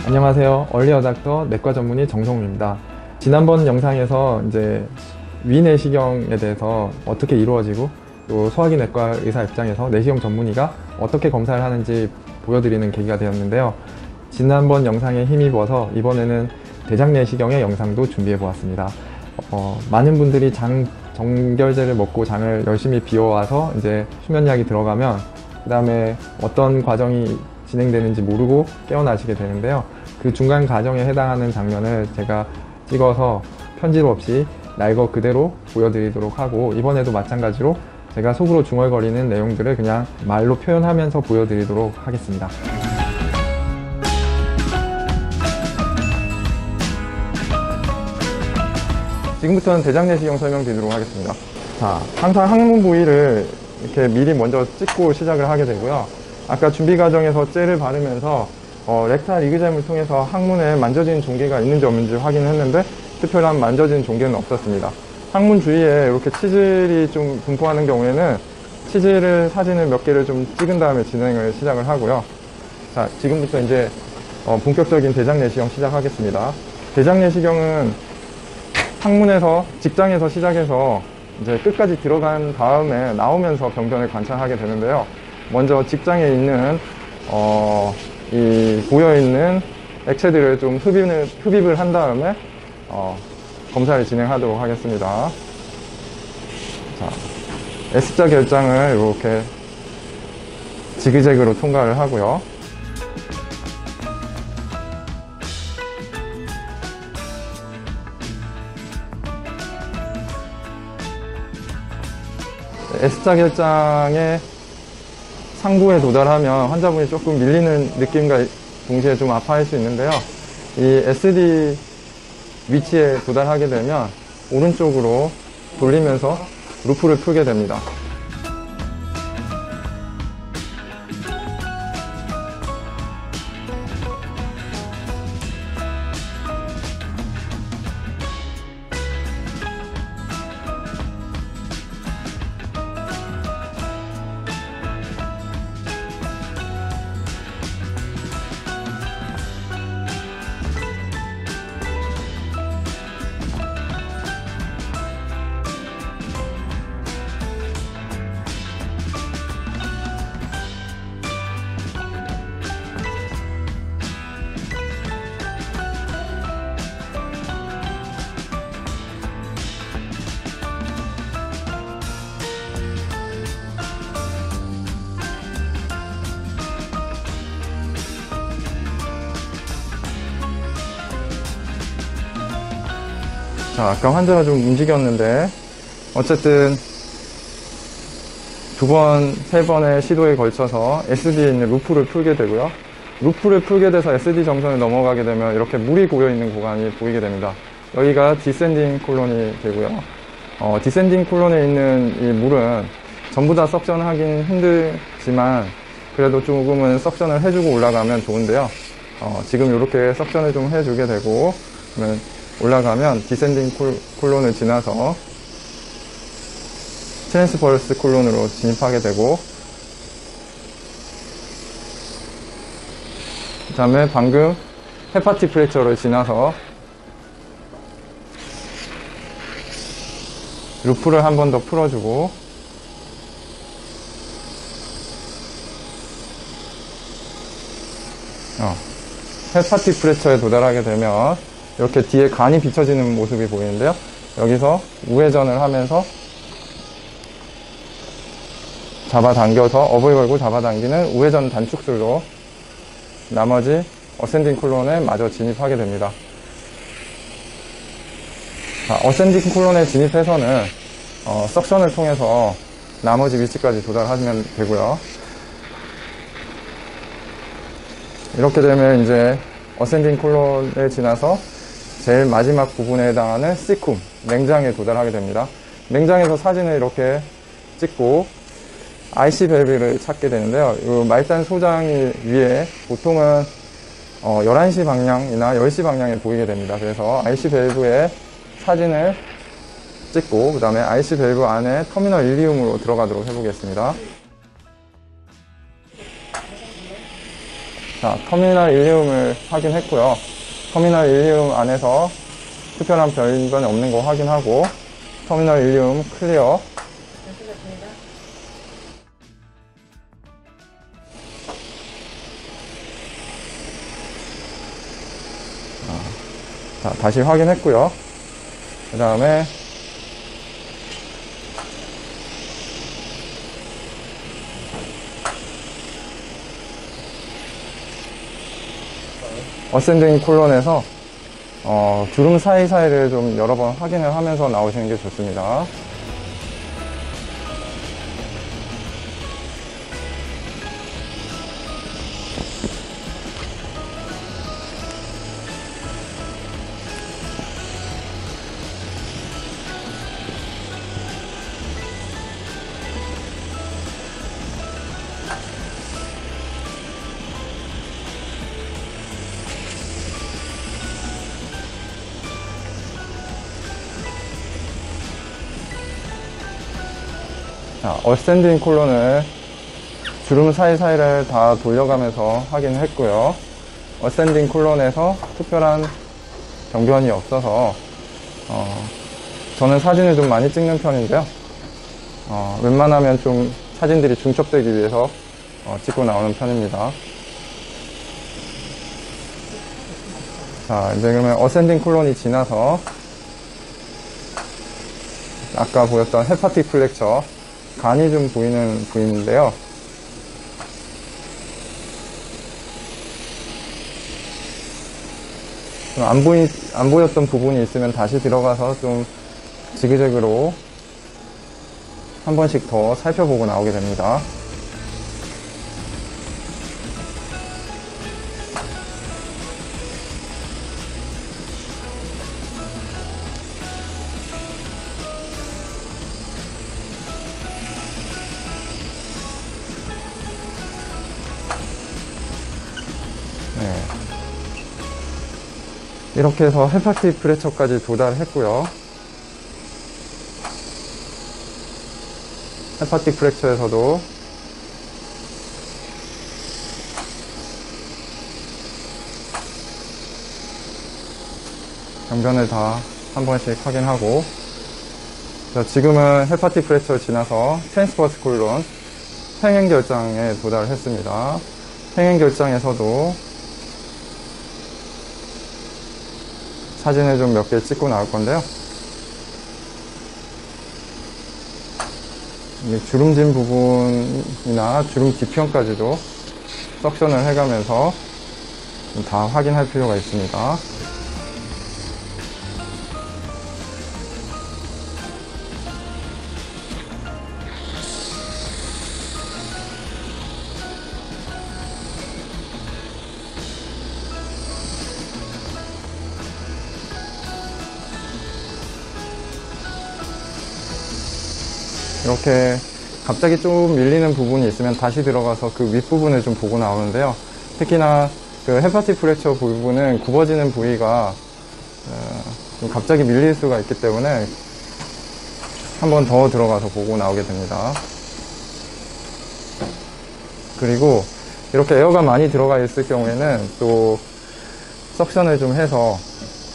안녕하세요. 얼리어닥터 내과 전문의 정성우입니다. 지난번 영상에서 이제 위내시경에 대해서 어떻게 이루어지고 또 소화기 내과 의사 입장에서 내시경 전문의가 어떻게 검사를 하는지 보여드리는 계기가 되었는데요. 지난번 영상에 힘입어서 이번에는 대장 내시경의 영상도 준비해 보았습니다. 많은 분들이 정결제를 먹고 장을 열심히 비워와서 이제 수면약이 들어가면 그 다음에 어떤 과정이 진행되는지 모르고 깨어나시게 되는데요. 그 중간 과정에 해당하는 장면을 제가 찍어서 편집 없이 날것 그대로 보여드리도록 하고, 이번에도 마찬가지로 제가 속으로 중얼거리는 내용들을 그냥 말로 표현하면서 보여드리도록 하겠습니다. 지금부터는 대장 내시경 설명드리도록 하겠습니다. 자, 항상 항문 부위를 이렇게 미리 먼저 찍고 시작을 하게 되고요. 아까 준비 과정에서 젤을 바르면서 렉탈 이그잼을 통해서 항문에 만져진 종괴가 있는지 없는지 확인을 했는데 특별한 만져진 종괴는 없었습니다. 항문 주위에 이렇게 치질이 좀 분포하는 경우에는 치질을 사진을 몇 개를 좀 찍은 다음에 진행을 시작을 하고요. 자, 지금부터 이제 본격적인 대장 내시경 시작하겠습니다. 대장 내시경은 항문에서 직장에서 시작해서 이제 끝까지 들어간 다음에 나오면서 병변을 관찰하게 되는데요. 먼저 직장에 있는 이 고여있는 액체들을 좀 흡입을 한 다음에 검사를 진행하도록 하겠습니다. 자, S자 결장을 이렇게 지그재그로 통과를 하고요. S자 결장의 상부에 도달하면 환자분이 조금 밀리는 느낌과 동시에 좀 아파할 수 있는데요. 이 SD 위치에 도달하게 되면 오른쪽으로 돌리면서 루프를 풀게 됩니다. 자, 아까 환자가 좀 움직였는데 어쨌든 2번, 3번의 시도에 걸쳐서 SD에 있는 루프를 풀게 되고요. 루프를 풀게 돼서 SD 정선을 넘어가게 되면 이렇게 물이 고여있는 구간이 보이게 됩니다. 여기가 디센딩 콜론이 되고요. 디센딩 콜론에 있는 이 물은 전부 다 석션하긴 힘들지만 그래도 조금은 석션을 해주고 올라가면 좋은데요. 지금 이렇게 석션을 좀 해주게 되고, 그러면 올라가면 디센딩 콜론을 지나서 트랜스버스 콜론으로 진입하게 되고, 그 다음에 방금 헤파틱 프랙처를 지나서 루프를 한 번 더 풀어주고, 헤파틱 프랙처에 도달하게 되면 이렇게 뒤에 간이 비춰지는 모습이 보이는데요. 여기서 우회전을 하면서 잡아당겨서 업을 걸고 잡아당기는 우회전 단축술로 나머지 어센딩 콜론에 마저 진입하게 됩니다. 자, 어센딩 콜론에 진입해서는 석션을 통해서 나머지 위치까지 도달하면 되고요. 이렇게 되면 이제 어센딩 콜론을 지나서 제일 마지막 부분에 해당하는 시쿰, 맹장에 도달하게 됩니다. 맹장에서 사진을 이렇게 찍고 IC 밸브를 찾게 되는데요. 이 말단 소장이 위에 보통은 11시 방향이나 10시 방향에 보이게 됩니다. 그래서 IC 밸브에 사진을 찍고 그 다음에 IC 밸브 안에 터미널 일리움으로 들어가도록 해보겠습니다. 자, 터미널 일리움을 확인했고요. 터미널 일리움 안에서 특별한 별변이 없는 거 확인하고, 터미널 일리움 클리어. 자, 다시 확인했고요. 그 다음에 어센딩 콜론에서 주름 사이사이를 좀 여러 번 확인을 하면서 나오시는 게 좋습니다. 자, 어센딩 콜론을 주름 사이사이를 다 돌려가면서 확인했고요. 어센딩 콜론에서 특별한 병변이 없어서 저는 사진을 좀 많이 찍는 편인데요. 웬만하면 좀 사진들이 중첩되기 위해서 찍고 나오는 편입니다. 자, 이제 그러면 어센딩 콜론이 지나서 아까 보였던 헤파틱 플렉처, 간이 좀 보이는 부위인데요. 안 보였던 부분이 있으면 다시 들어가서 좀 지그재그로 한 번씩 더 살펴보고 나오게 됩니다. 네. 이렇게 해서 헤파틱 프레처까지 도달했고요. 헤파틱 프랙처에서도 병변을 다 한 번씩 확인하고, 자, 지금은 헤파틱 프랙처를 지나서 트랜스버스 콜론 평행결장에 도달했습니다. 평행결장에서도 사진을 좀 몇 개 찍고 나올 건데요. 주름진 부분이나 주름 뒤편까지도 석션을 해가면서 다 확인할 필요가 있습니다. 이렇게 갑자기 좀 밀리는 부분이 있으면 다시 들어가서 그 윗부분을 좀 보고 나오는데요. 특히나 그 헤파틱 프랙처 부분은 굽어지는 부위가 좀 갑자기 밀릴 수가 있기 때문에 한 번 더 들어가서 보고 나오게 됩니다. 그리고 이렇게 에어가 많이 들어가 있을 경우에는 또 석션을 좀 해서,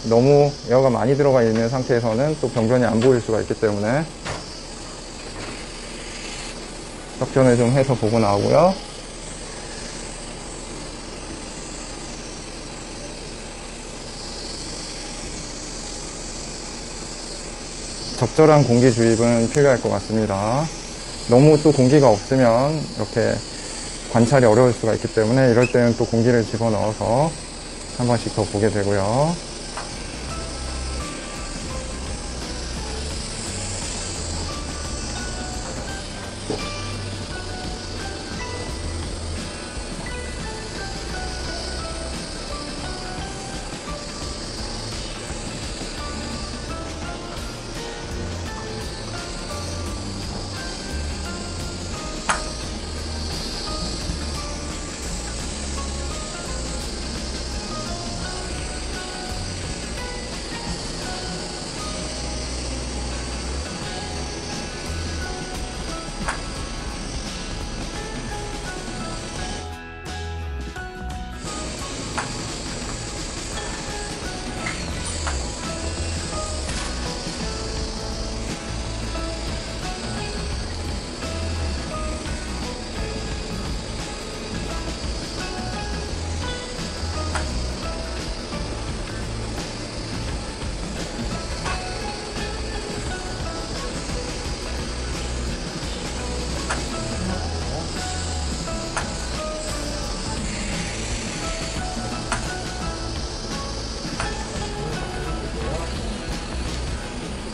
너무 에어가 많이 들어가 있는 상태에서는 또 병변이 안 보일 수가 있기 때문에 석션을 좀 해서 보고 나오고요. 적절한 공기 주입은 필요할 것 같습니다. 너무 또 공기가 없으면 이렇게 관찰이 어려울 수가 있기 때문에 이럴 때는 또 공기를 집어넣어서 한 번씩 더 보게 되고요.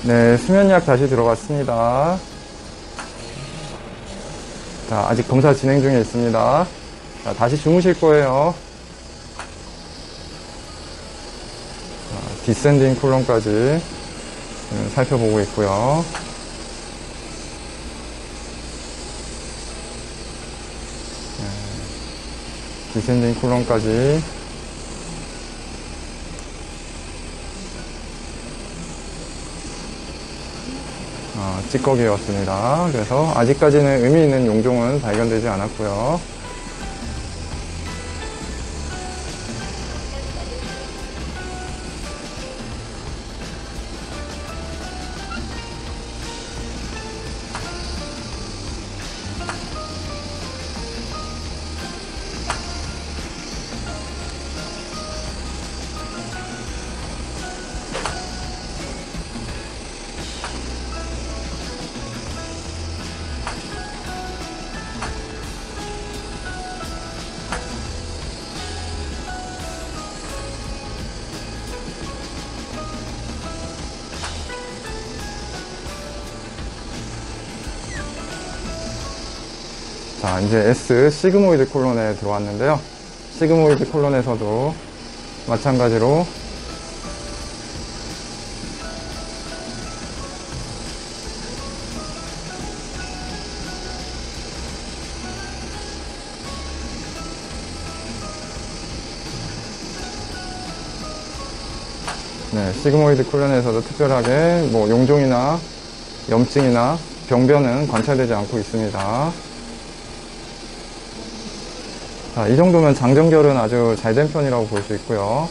네, 수면약 다시 들어갔습니다. 자, 아직 검사 진행 중에 있습니다. 자, 다시 주무실 거예요. 자, 디센딩 콜론까지 살펴보고 있고요. 디센딩 콜론까지 찌꺼기였습니다. 그래서 아직까지는 의미 있는 용종은 발견되지 않았고요. 자, 이제 S 시그모이드 콜론에 들어왔는데요. 시그모이드 콜론에서도 마찬가지로 네, 시그모이드 콜론에서도 특별하게 뭐 용종이나 염증이나 병변은 관찰되지 않고 있습니다. 자, 이 정도면 장정결은 아주 잘 된 편이라고 볼 수 있고요.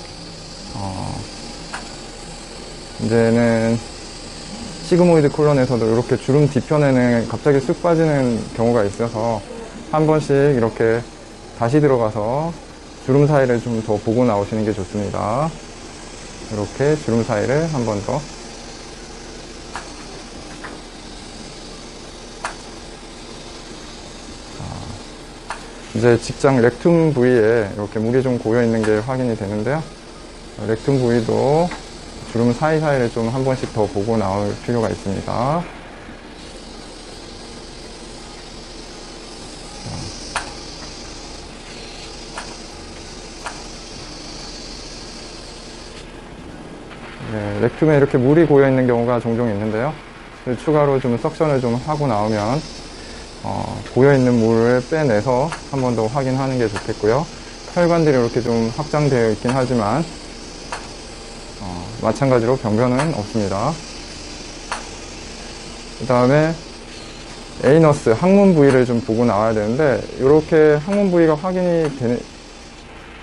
이제는 시그모이드 콜론에서도 이렇게 주름 뒤편에는 갑자기 쑥 빠지는 경우가 있어서 한 번씩 이렇게 다시 들어가서 주름 사이를 좀 더 보고 나오시는 게 좋습니다. 이렇게 주름 사이를 한 번 더. 이제 직장 렉툼 부위에 이렇게 물이 좀 고여 있는 게 확인이 되는데요. 렉툼 부위도 주름 사이사이를 좀 한 번씩 더 보고 나올 필요가 있습니다. 네, 렉툼에 이렇게 물이 고여 있는 경우가 종종 있는데요. 추가로 좀 석션을 좀 하고 나오면 고여있는 물을 빼내서 한 번 더 확인하는 게 좋겠고요. 혈관들이 이렇게 좀 확장되어 있긴 하지만 마찬가지로 병변은 없습니다. 그 다음에 에이너스, 항문 부위를 좀 보고 나와야 되는데 이렇게 항문 부위가 확인이 되는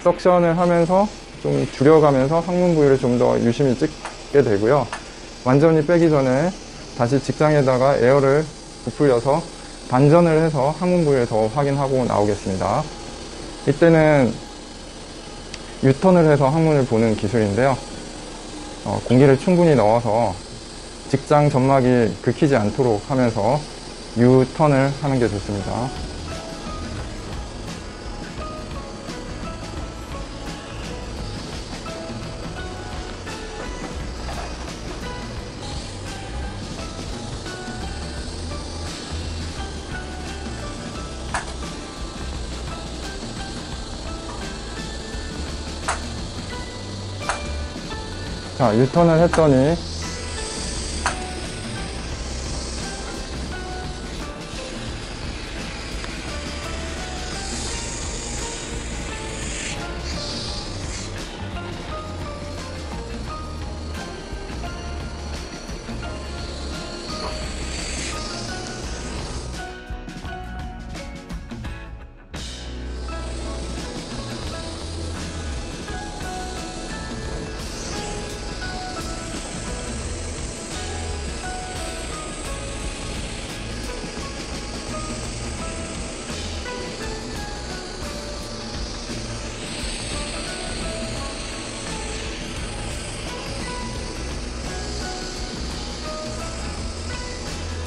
석션을 하면서 좀 줄여가면서 항문 부위를 좀 더 유심히 찍게 되고요. 완전히 빼기 전에 다시 직장에다가 에어를 부풀려서 반전을 해서 항문 부위를 더 확인하고 나오겠습니다. 이때는 유턴을 해서 항문을 보는 기술인데요. 공기를 충분히 넣어서 직장 점막이 긁히지 않도록 하면서 유턴을 하는 게 좋습니다. 자, 유턴을 했더니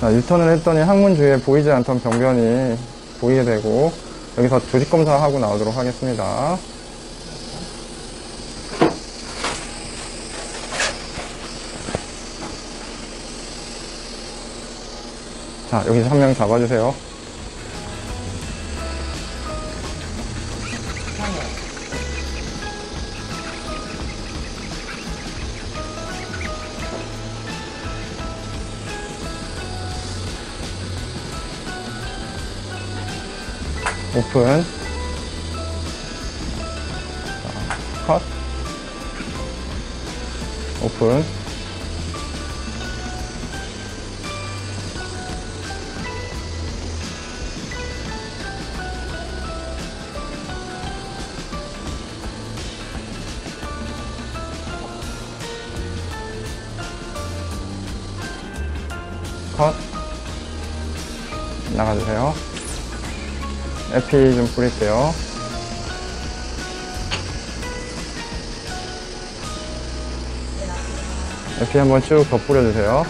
자, 유턴을 했더니 항문 주위에 보이지 않던 병변이 보이게 되고, 여기서 조직 검사하고 나오도록 하겠습니다. 자, 여기서 한 명 잡아주세요. 오픈. 자, 컷. 오픈. 컷. 나가주세요. 에피 좀 뿌릴게요. 에피 한번 쭉 더 뿌려주세요.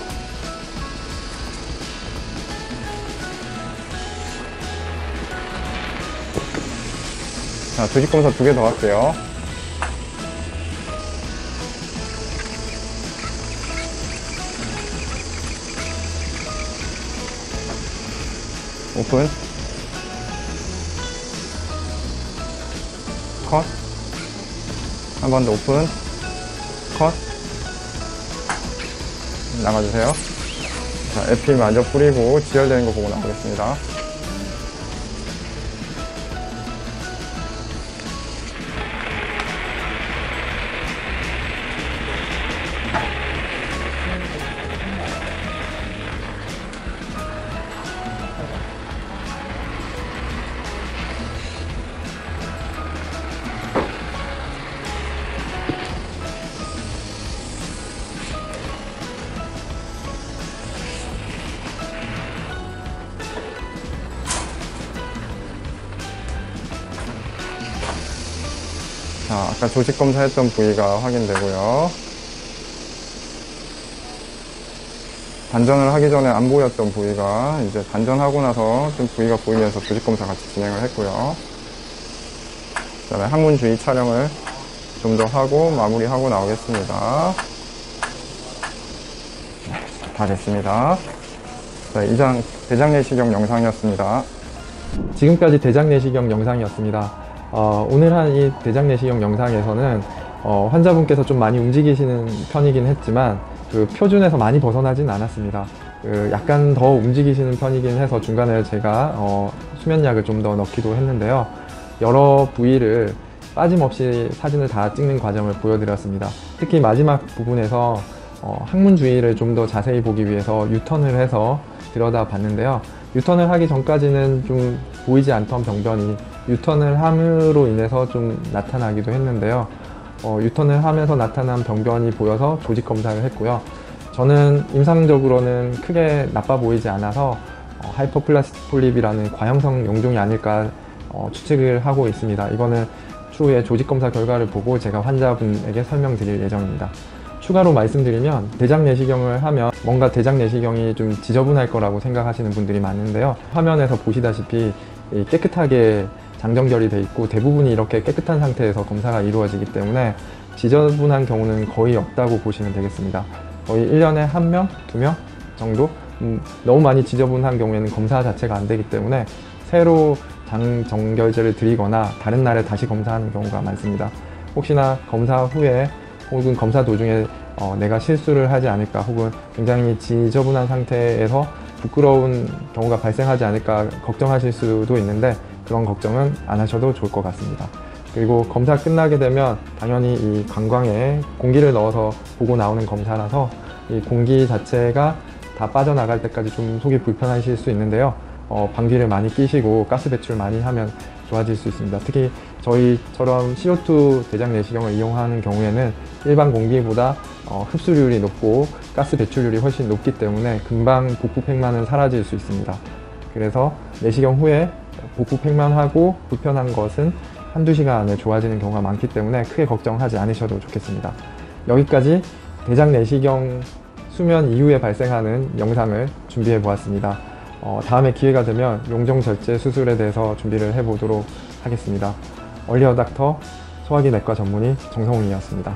자, 조직검사 2개 더 할게요. 오픈. 컷. 한 번 더 오픈. 컷. 나가주세요. 자, 에피 마저 뿌리고 지혈되는 거 보고 나오겠습니다. 자, 아까 조직 검사했던 부위가 확인되고요. 단전을 하기 전에 안 보였던 부위가 이제 단전하고 나서 좀 부위가 보이면서 조직 검사 같이 진행을 했고요. 그 다음에 항문 주위 촬영을 좀 더 하고 마무리하고 나오겠습니다. 다 됐습니다. 자, 이상 대장 내시경 영상이었습니다. 지금까지 대장 내시경 영상이었습니다. 오늘 한 이 대장 내시경 영상에서는 환자분께서 좀 많이 움직이시는 편이긴 했지만 그 표준에서 많이 벗어나진 않았습니다. 약간 더 움직이시는 편이긴 해서 중간에 제가 수면약을 좀 더 넣기도 했는데요. 여러 부위를 빠짐없이 사진을 다 찍는 과정을 보여드렸습니다. 특히 마지막 부분에서 항문 주위를 좀 더 자세히 보기 위해서 유턴을 해서 들여다봤는데요. 유턴을 하기 전까지는 좀 보이지 않던 병변이 유턴을 함으로 인해서 좀 나타나기도 했는데요. 유턴을 하면서 나타난 병변이 보여서 조직 검사를 했고요. 저는 임상적으로는 크게 나빠 보이지 않아서 하이퍼플라스틱 폴립이라는 과형성 용종이 아닐까 추측을 하고 있습니다. 이거는 추후에 조직 검사 결과를 보고 제가 환자분에게 설명드릴 예정입니다. 추가로 말씀드리면 대장 내시경을 하면 뭔가 대장 내시경이 좀 지저분할 거라고 생각하시는 분들이 많은데요. 화면에서 보시다시피 깨끗하게 장정결이 돼 있고 대부분이 이렇게 깨끗한 상태에서 검사가 이루어지기 때문에 지저분한 경우는 거의 없다고 보시면 되겠습니다. 거의 1년에 1명, 2명 정도? 너무 많이 지저분한 경우에는 검사 자체가 안 되기 때문에 새로 장정결제를 드리거나 다른 날에 다시 검사하는 경우가 많습니다. 혹시나 검사 후에 혹은 검사 도중에 내가 실수를 하지 않을까 혹은 굉장히 지저분한 상태에서 부끄러운 경우가 발생하지 않을까 걱정하실 수도 있는데 그런 걱정은 안 하셔도 좋을 것 같습니다. 그리고 검사 끝나게 되면 당연히 이 방광에 공기를 넣어서 보고 나오는 검사라서 이 공기 자체가 다 빠져나갈 때까지 좀 속이 불편하실 수 있는데요. 방귀를 많이 끼시고 가스 배출 많이 하면 좋아질 수 있습니다. 특히 저희처럼 CO2 대장 내시경을 이용하는 경우에는 일반 공기보다 흡수율이 높고 가스 배출률이 훨씬 높기 때문에 금방 복부 팽만은 사라질 수 있습니다. 그래서 내시경 후에 복부 팽만하고 불편한 것은 한두 시간 안에 좋아지는 경우가 많기 때문에 크게 걱정하지 않으셔도 좋겠습니다. 여기까지 대장 내시경 수면 이후에 발생하는 영상을 준비해 보았습니다. 다음에 기회가 되면 용종절제 수술에 대해서 준비를 해보도록 하겠습니다. 얼리어 닥터 소화기 내과 전문의 정성웅이었습니다.